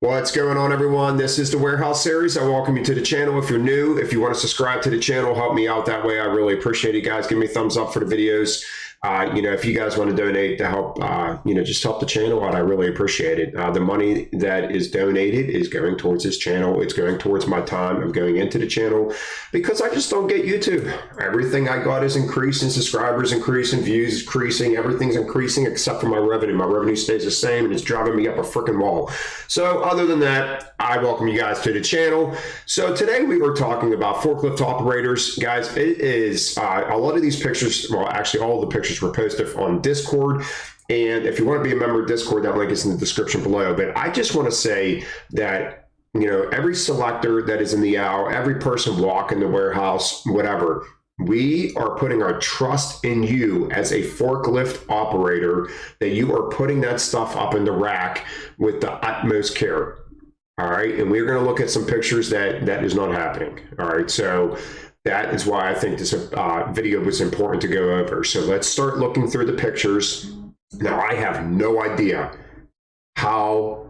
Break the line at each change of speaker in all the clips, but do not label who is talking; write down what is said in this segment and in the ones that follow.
What's going on, everyone? This is the Warehouse Series. I welcome you to the channel. If you're new, if you want to subscribe to the channel, help me out that way. I really appreciate it, guys. Give me a thumbs up for the videos. If you guys want to donate to help, just help the channel out, I really appreciate it. The money that is donated is going towards this channel. It's going towards my time of going into the channel because I just don't get YouTube. Everything I got is increasing, subscribers increasing, views increasing, everything's increasing except for my revenue. My revenue stays the same and it's driving me up a freaking wall. So other than that, I welcome you guys to the channel. So today we were talking about forklift operators. Guys, it is a lot of these pictures, well, actually all of the pictures were posted on Discord. And if you want to be a member of Discord, that link is in the description below. But I just want to say that, every selector that is in the aisle, every person walking the warehouse, whatever, we are putting our trust in you as a forklift operator, that you are putting that stuff up in the rack with the utmost care. All right. And we're going to look at some pictures that is not happening. All right. So that is why I think this video was important to go over. So let's start looking through the pictures. Now, I have no idea how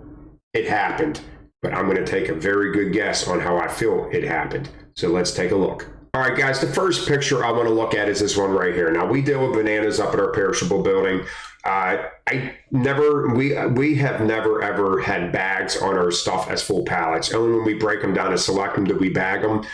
it happened, but I'm going to take a very good guess on how I feel it happened. So let's take a look. All right, guys, the first picture I want to look at is this one right here. Now, we deal with bananas up at our perishable building. We have never ever had bags on our stuff as full pallets. Only when we break them down and select them do we bag them.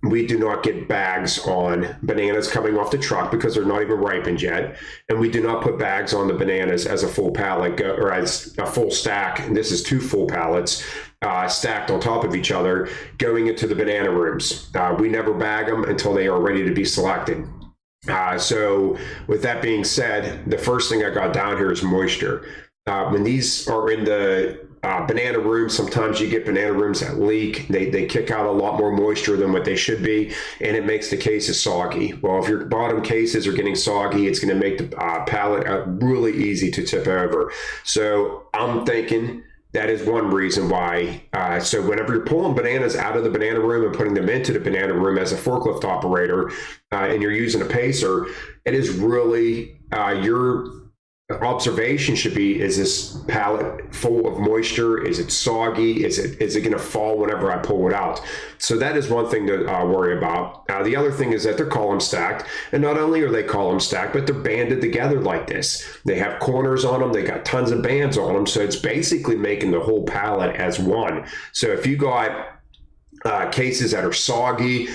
We do not get bags on bananas coming off the truck because they're not even ripened yet. And we do not put bags on the bananas as a full pallet or as a full stack. And this is 2 full pallets stacked on top of each other going into the banana rooms. We never bag them until they are ready to be selected. So with that being said, the first thing I got down here is moisture. When these are in the banana room, sometimes you get banana rooms that leak. They kick out a lot more moisture than what they should be, and it makes the cases soggy. Well, if your bottom cases are getting soggy, it's going to make the pallet really easy to tip over. So I'm thinking that is one reason why. So whenever you're pulling bananas out of the banana room and putting them into the banana room as a forklift operator, and you're using a pacer, it is really your observation should be, is this pallet full of moisture? Is it soggy? Is it going to fall whenever I pull it out? So that is one thing to worry about. The other thing is that they're column stacked, and not only are they column stacked, but they're banded together like this. They have corners on them. They got tons of bands on them. So it's basically making the whole pallet as one. So if you got cases that are soggy,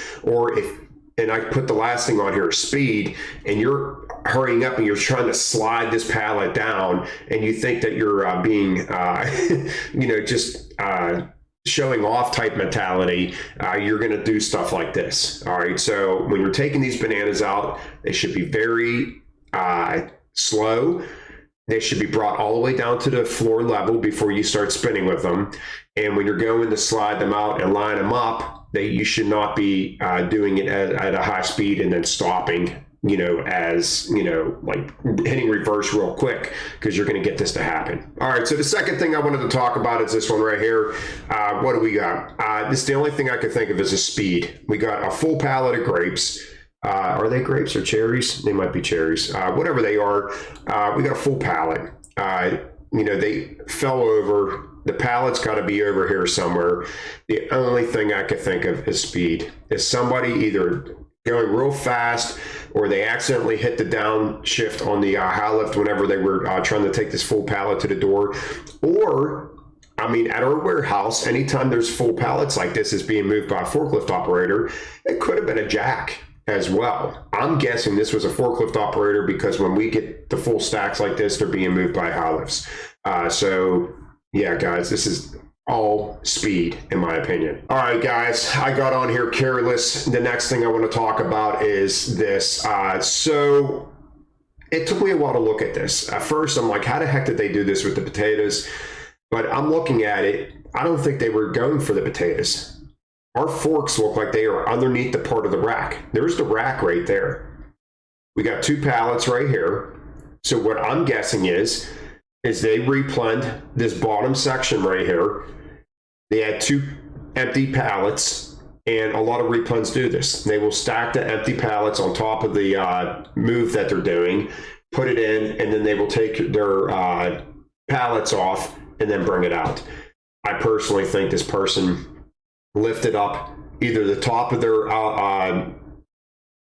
and I put the last thing on here, speed, and you're hurrying up and you're trying to slide this pallet down, and you think that you're being, showing off type mentality, you're going to do stuff like this. All right. So when you're taking these bananas out, they should be very slow. They should be brought all the way down to the floor level before you start spinning with them. And when you're going to slide them out and line them up, you should not be doing it at a high speed and then stopping, like hitting reverse real quick, because you're going to get this to happen. All right, so the second thing I wanted to talk about is this one right here. What do we got? This is the only thing I could think of is a speed. We got a full pallet of grapes. Are they grapes or cherries? They might be cherries. Whatever they are, we got a full pallet. They fell over. The pallet's got to be over here somewhere. The only thing I could think of is speed. Is somebody either going real fast, or they accidentally hit the downshift on the high lift whenever they were trying to take this full pallet to the door. Or, at our warehouse, anytime there's full pallets like this is being moved by a forklift operator, it could have been a jack as well. I'm guessing this was a forklift operator, because when we get the full stacks like this, they're being moved by high lifts. So yeah, guys, this is all speed, in my opinion. All right, guys, I got on here careless. The next thing I want to talk about is this. So it took me a while to look at this. At first, I'm like, how the heck did they do this with the potatoes? But I'm looking at it. I don't think they were going for the potatoes. Our forks look like they are underneath the part of the rack. There's the rack right there. We got 2 pallets right here. So what I'm guessing is they replened this bottom section right here. They had 2 empty pallets, and a lot of replens do this. They will stack the empty pallets on top of the move that they're doing, put it in, and then they will take their pallets off and then bring it out. I personally think this person lifted up either the top of their high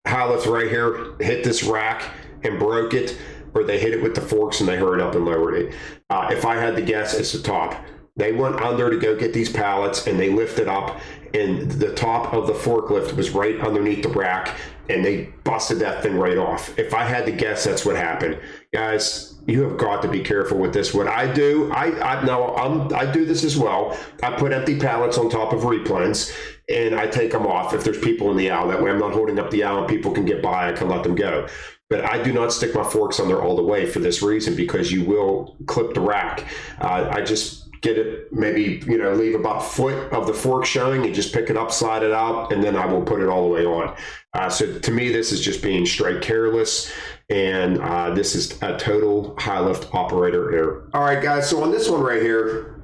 lift right here, hit this rack and broke it, or they hit it with the forks and they hurried up and lowered it. If I had to guess, it's the top. They went under to go get these pallets and they lifted up, and the top of the forklift was right underneath the rack, and they busted that thing right off. If I had to guess, that's what happened. Guys, you have got to be careful with this. What I do, I do this as well. I put empty pallets on top of replens and I take them off if there's people in the aisle. That way I'm not holding up the aisle and people can get by. I can let them go. But I do not stick my forks on there all the way for this reason, because you will clip the rack. I just get it, maybe, leave about a foot of the fork showing and just pick it up, slide it out, and then I will put it all the way on. So to me, this is just being straight careless, and this is a total high lift operator error. All right, guys, so on this one right here,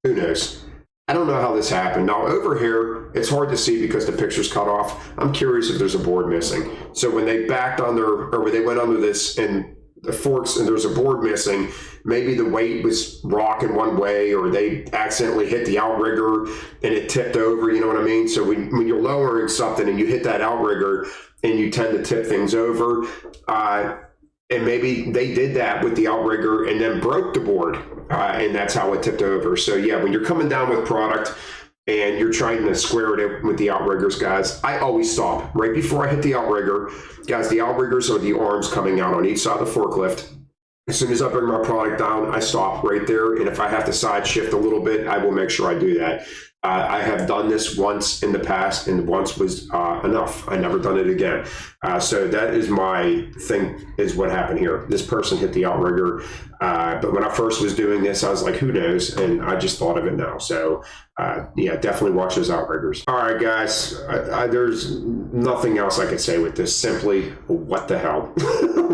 who knows? I don't know how this happened. Now over here, it's hard to see because the picture's cut off. I'm curious if there's a board missing. So when they backed on or when they went under this and the forks and there's a board missing, maybe the weight was rocking one way, or they accidentally hit the outrigger and it tipped over, you know what I mean? So when you're lowering something and you hit that outrigger and you tend to tip things over, and maybe they did that with the outrigger and then broke the board, and that's how it tipped over. So yeah, when you're coming down with product and you're trying to square it in with the outriggers, guys, I always stop right before I hit the outrigger. Guys, the outriggers are the arms coming out on each side of the forklift. As soon as I bring my product down, I stop right there. And if I have to side shift a little bit, I will make sure I do that. I have done this once in the past, and once was enough. I never done it again. So that is my thing, is what happened here. This person hit the outrigger. But when I first was doing this, I was like, who knows? And I just thought of it now. So yeah, definitely watch those outriggers. All right, guys, there's nothing else I could say with this. Simply, what the hell?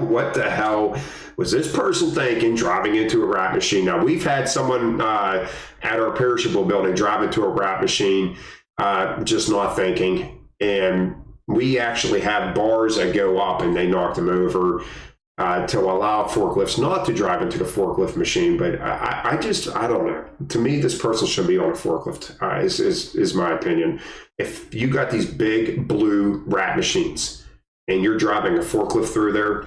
What the hell was this person thinking driving into a wrap machine? Now, we've had someone at our perishable building drive into a wrap machine, just not thinking. And we actually have bars that go up and they knocked them over to allow forklifts not to drive into the forklift machine. But I don't know. To me, this person should be on a forklift, is my opinion. If you got these big blue wrap machines and you're driving a forklift through there,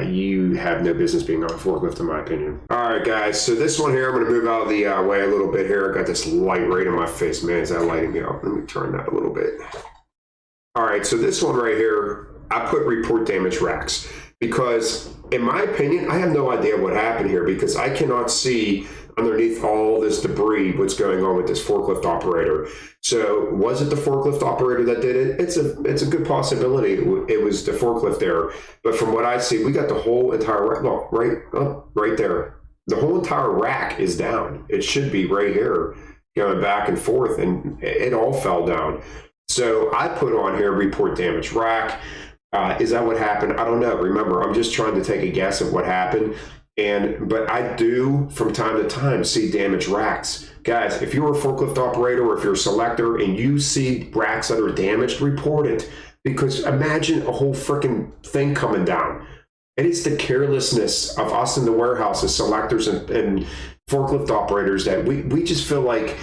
you have no business being on a forklift, in my opinion. All right, guys, so this one here, I'm going to move out of the way a little bit here. I got this light right in my face. Man, is that lighting me up? Let me turn that a little bit. All right, so this one right here, I put report damage racks because, in my opinion, I have no idea what happened here, because I cannot see underneath all this debris what's going on with this forklift operator. So was it the forklift operator that did it? It's a good possibility it was the forklift error. But from what I see, we got the whole entire rack. Look, right there. The whole entire rack is down. It should be right here going back and forth, and it all fell down. So I put on here report damage rack. Is that what happened? I don't know. Remember, I'm just trying to take a guess at what happened. But I do, from time to time, see damaged racks. Guys, if you're a forklift operator or if you're a selector and you see racks that are damaged, report it. Because imagine a whole freaking thing coming down. And it's the carelessness of us in the warehouse as selectors and forklift operators that we just feel like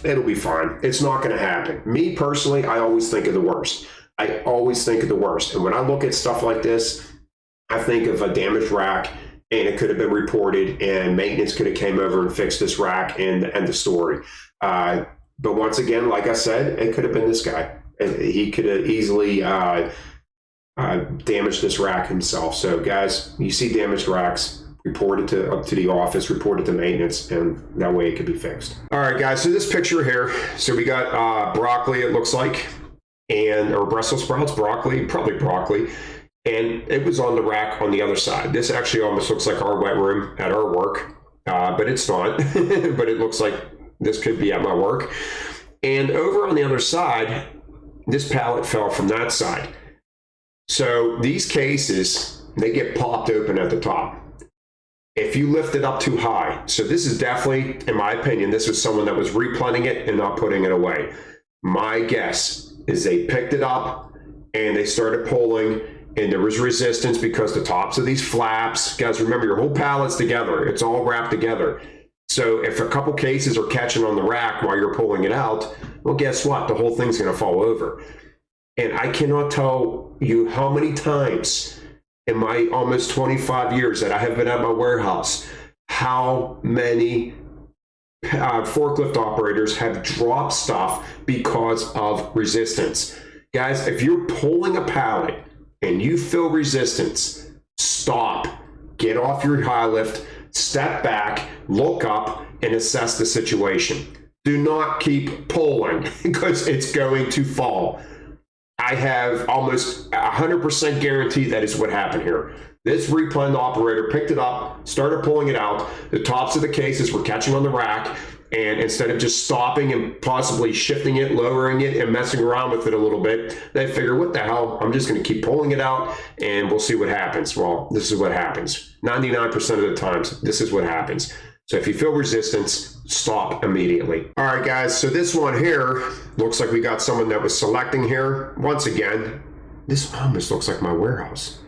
it'll be fine. It's not going to happen. Me personally, I always think of the worst. I always think of the worst. And when I look at stuff like this, I think of a damaged rack, and it could have been reported, and maintenance could have came over and fixed this rack and the story. But once again, like I said, it could have been this guy. He could have easily damaged this rack himself. So guys, you see damaged racks, report it up to the office, report it to maintenance, and that way it could be fixed. All right, guys, so this picture here, so we got broccoli, it looks like, or Brussels sprouts, probably broccoli. And it was on the rack on the other side. This actually almost looks like our wet room at our work, but it's not. But it looks like this could be at my work. And over on the other side, this pallet fell from that side. So these cases, they get popped open at the top. If you lift it up too high. So this is definitely, in my opinion, this was someone that was replenning it and not putting it away. My guess is they picked it up and they started pulling, and there was resistance because the tops of these flaps, guys, remember your whole pallet's together. It's all wrapped together. So if a couple cases are catching on the rack while you're pulling it out, well, guess what? The whole thing's going to fall over. And I cannot tell you how many times in my almost 25 years that I have been at my warehouse, how many forklift operators have dropped stuff because of resistance. Guys, if you're pulling a pallet and you feel resistance, stop, get off your high lift, step back, look up, and assess the situation. Do not keep pulling because it's going to fall. I have almost 100% guarantee that is what happened here. This replan operator picked it up, started pulling it out. The tops of the cases were catching on the rack, and instead of just stopping and possibly shifting it, lowering it, and messing around with it a little bit, they figured, what the hell, I'm just going to keep pulling it out, and we'll see what happens. Well, this is what happens. 99% of the times, this is what happens. So if you feel resistance, stop immediately. All right, guys, so this one here, looks like we got someone that was selecting here. Once again, this almost looks like my warehouse.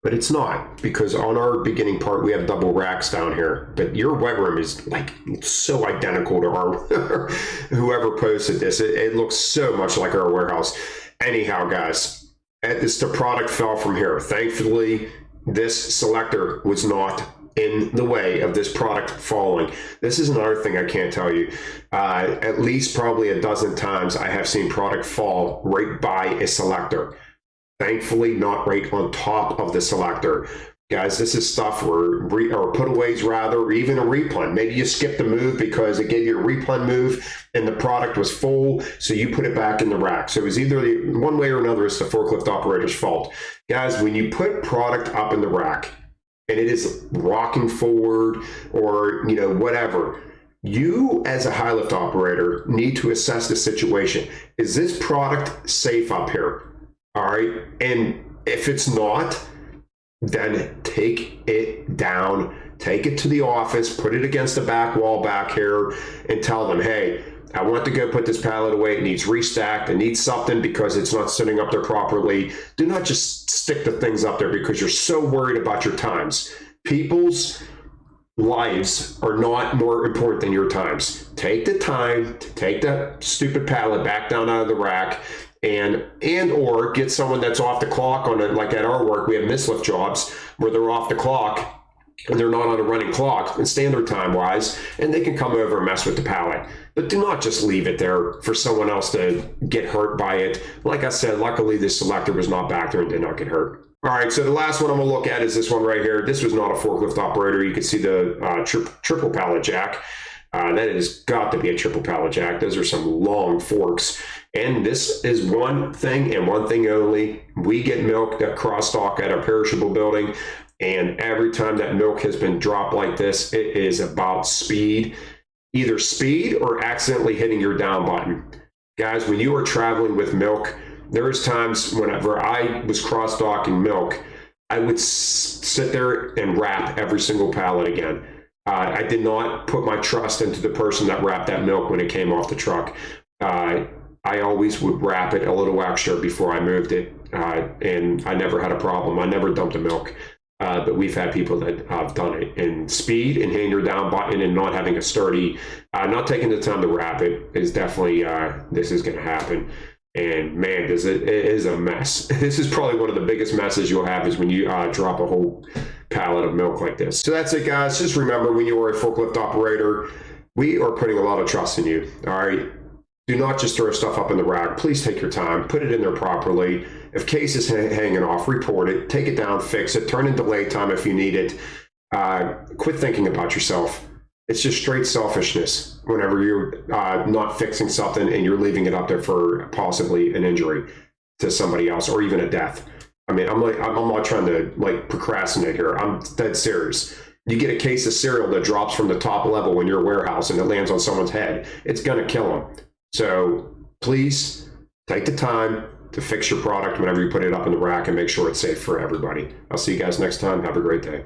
But it's not, because on our beginning part, we have double racks down here. But your wet room is like so identical to our, whoever posted this. It looks so much like our warehouse. Anyhow, guys, the product fell from here. Thankfully, this selector was not in the way of this product falling. This is another thing I can't tell you. At least probably a dozen times I have seen product fall right by a selector. Thankfully, not right on top of the selector. Guys, this is stuff where, or putaways rather, or even a replan. Maybe you skipped a move because it gave you a replan move and the product was full, so you put it back in the rack. So it was either one way or another, it's the forklift operator's fault. Guys, when you put product up in the rack and it is rocking forward or, you know, whatever, you as a high lift operator need to assess the situation. Is this product safe up here? All right, and if it's not, then take it down, take it to the office, put it against the back wall back here, and tell them, hey, I want to go put this pallet away. It needs restacked. It needs something because it's not sitting up there properly. Do not just stick the things up there because you're so worried about your times. People's lives are not more important than your times. Take the time to take that stupid pallet back down out of the rack, and or get someone that's off the clock on it. Like at our work, we have mislift jobs where they're off the clock and they're not on a running clock and standard time wise, and they can come over and mess with the pallet. But do not just leave it there for someone else to get hurt by it. Like I said, luckily this selector was not back there and did not get hurt. All right, so the last one I'm gonna look at is this one right here. This was not a forklift operator. You can see the triple pallet jack. That has got to be a triple pallet jack. Those are some long forks. And this is one thing and one thing only. We get milk that cross stock at our perishable building. And every time that milk has been dropped like this, it is about speed, either speed or accidentally hitting your down button. Guys, when you are traveling with milk, there's times whenever I was cross stocking milk, I would sit there and wrap every single pallet again. I did not put my trust into the person that wrapped that milk when it came off the truck. I always would wrap it a little extra before I moved it, and I never had a problem. I never dumped the milk, but we've had people that have done it. And speed and hitting your down button and not having a sturdy, not taking the time to wrap it is definitely, this is going to happen. And man, it is a mess. This is probably one of the biggest messes you'll have is when you drop a whole pallet of milk like this. So that's it, guys. Just remember, when you are a forklift operator, we are putting a lot of trust in you. All right. Do not just throw stuff up in the rack. Please take your time, put it in there properly. If case is hanging off, report it, take it down, fix it, turn in delay time if you need it. Quit thinking about yourself. It's just straight selfishness whenever you're not fixing something and you're leaving it up there for possibly an injury to somebody else or even a death. I mean, I'm not trying to like procrastinate here. I'm dead serious. You get a case of cereal that drops from the top level in your warehouse and it lands on someone's head. It's going to kill them. So please take the time to fix your product whenever you put it up in the rack and make sure it's safe for everybody. I'll see you guys next time. Have a great day.